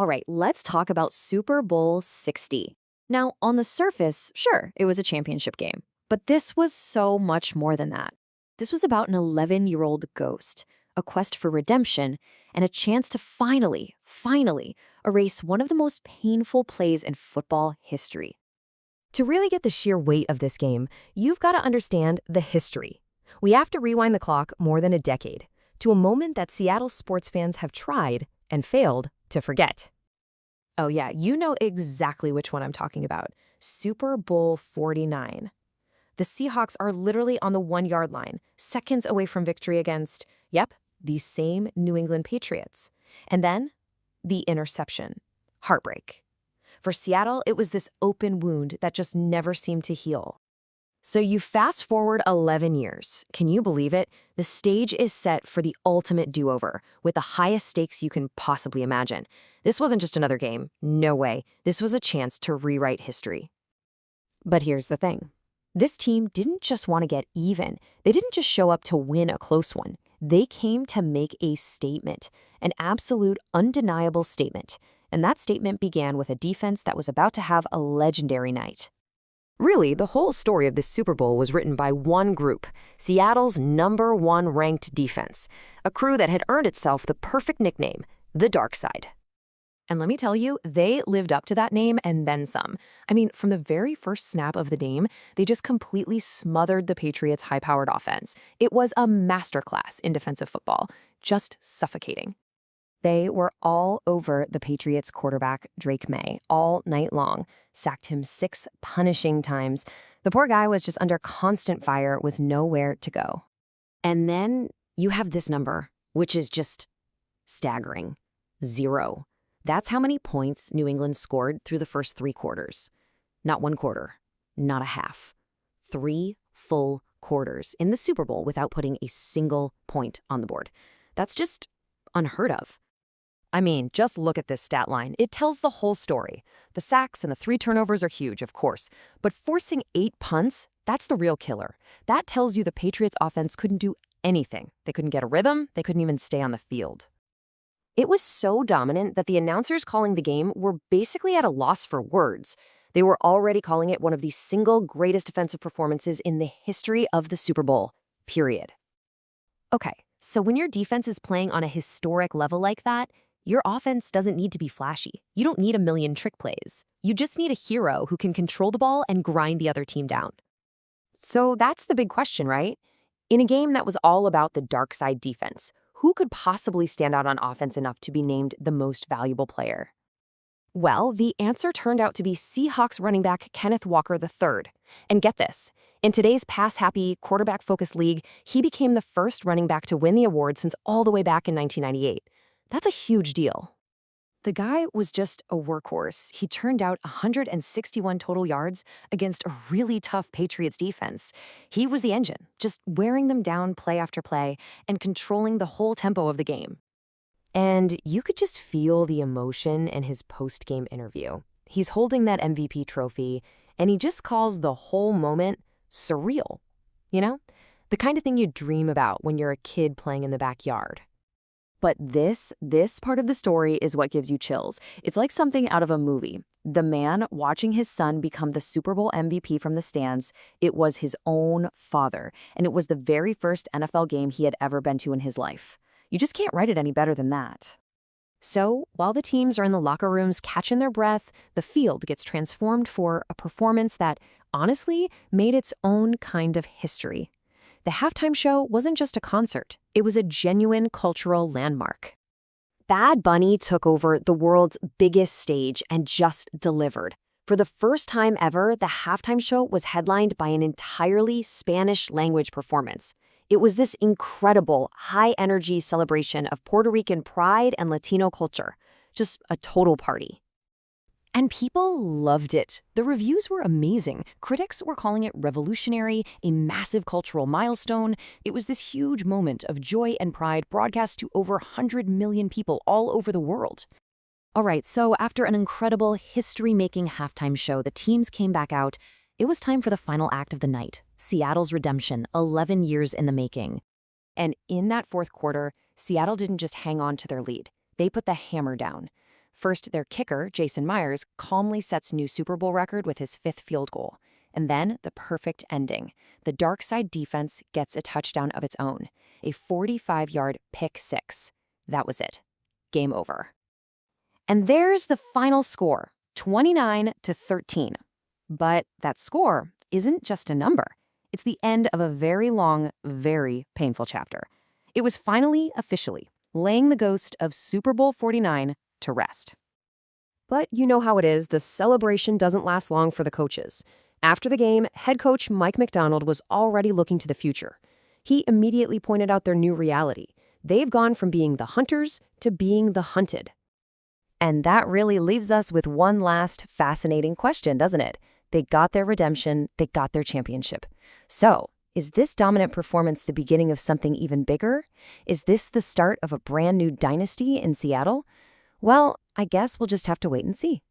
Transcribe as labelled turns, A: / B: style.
A: All right, let's talk about Super Bowl 60. Now, on the surface, sure, it was a championship game. But this was so much more than that. This was about an 11-year-old ghost, a quest for redemption, and a chance to finally erase one of the most painful plays in football history.
B: To really get the sheer weight of this game, you've got to understand the history. We have to rewind the clock more than a decade, to a moment that Seattle sports fans have tried and failed to forget.
A: Oh yeah, you know exactly which one I'm talking about. Super Bowl 49. The Seahawks are literally on the 1-yard line, seconds away from victory against, these same New England Patriots. And then, the interception. Heartbreak. For Seattle, it was this open wound that just never seemed to heal. So you fast forward 11 years. Can you believe it? The stage is set for the ultimate do-over, with the highest stakes you can possibly imagine. This wasn't just another game. No way. This was a chance to rewrite history. But here's the thing. This team didn't just want to get even. They didn't just show up to win a close one. They came to make a statement, an absolute, undeniable statement. And that statement began with a defense that was about to have a legendary night.
B: Really, the whole story of this Super Bowl was written by one group, Seattle's #1 ranked defense, a crew that had earned itself the perfect nickname, the Dark Side.
A: And let me tell you, they lived up to that name and then some. I mean, from the very first snap of the game, they just completely smothered the Patriots' high-powered offense. It was a masterclass in defensive football, just suffocating. They were all over the Patriots quarterback, Drake May, all night long, sacked him 6 punishing times. The poor guy was just under constant fire with nowhere to go. And then you have this number, which is just staggering. 0. That's how many points New England scored through the first 3 quarters. Not 1 quarter, not a half. 3 full quarters in the Super Bowl without putting a single point on the board. That's just unheard of. I mean, just look at this stat line. It tells the whole story. The sacks and the 3 turnovers are huge, of course. But forcing 8 punts, that's the real killer. That tells you the Patriots' offense couldn't do anything. They couldn't get a rhythm. They couldn't even stay on the field. It was so dominant that the announcers calling the game were basically at a loss for words. They were already calling it one of the single greatest defensive performances in the history of the Super Bowl, period. Okay, so when your defense is playing on a historic level like that, your offense doesn't need to be flashy. You don't need a million trick plays. You just need a hero who can control the ball and grind the other team down. So that's the big question, right? In a game that was all about the dark side defense, who could possibly stand out on offense enough to be named the most valuable player? Well, the answer turned out to be Seahawks running back Kenneth Walker III. And get this, in today's pass-happy, quarterback-focused league, he became the first running back to win the award since all the way back in 1998. That's a huge deal. The guy was just a workhorse. He turned out 161 total yards against a really tough Patriots defense. He was the engine, just wearing them down play after play and controlling the whole tempo of the game. And you could just feel the emotion in his post-game interview. He's holding that MVP trophy, and he just calls the whole moment surreal. You know, the kind of thing you dream about when you're a kid playing in the backyard. But this part of the story is what gives you chills. It's like something out of a movie. The man watching his son become the Super Bowl MVP from the stands, it was his own father, and it was the very first NFL game he had ever been to in his life. You just can't write it any better than that. So, while the teams are in the locker rooms catching their breath, the field gets transformed for a performance that, honestly, made its own kind of history. The halftime show wasn't just a concert. It was a genuine cultural landmark. Bad Bunny took over the world's biggest stage and just delivered. For the first time ever, the halftime show was headlined by an entirely Spanish-language performance. It was this incredible, high-energy celebration of Puerto Rican pride and Latino culture. Just a total party. And people loved it. The reviews were amazing. Critics were calling it revolutionary, a massive cultural milestone. It was this huge moment of joy and pride broadcast to over 100 million people all over the world. All right, so after an incredible history-making halftime show, the teams came back out. It was time for the final act of the night, Seattle's Redemption, 11 years in the making. And in that fourth quarter, Seattle didn't just hang on to their lead. They put the hammer down. First, their kicker, Jason Myers, calmly sets new Super Bowl record with his 5th field goal. And then the perfect ending. The dark side defense gets a touchdown of its own, a 45-yard pick six. That was it. Game over. And there's the final score, 29-13. But that score isn't just a number. It's the end of a very long, very painful chapter. It was finally, officially, laying the ghost of Super Bowl 49 to rest.
B: But you know how it is, the celebration doesn't last long for the coaches. After the game, head coach Mike McDonald was already looking to the future. He immediately pointed out their new reality. They've gone from being the hunters to being the hunted.
A: And that really leaves us with one last fascinating question, doesn't it? They got their redemption, they got their championship. So, is this dominant performance the beginning of something even bigger? Is this the start of a brand new dynasty in Seattle? Well, I guess we'll just have to wait and see.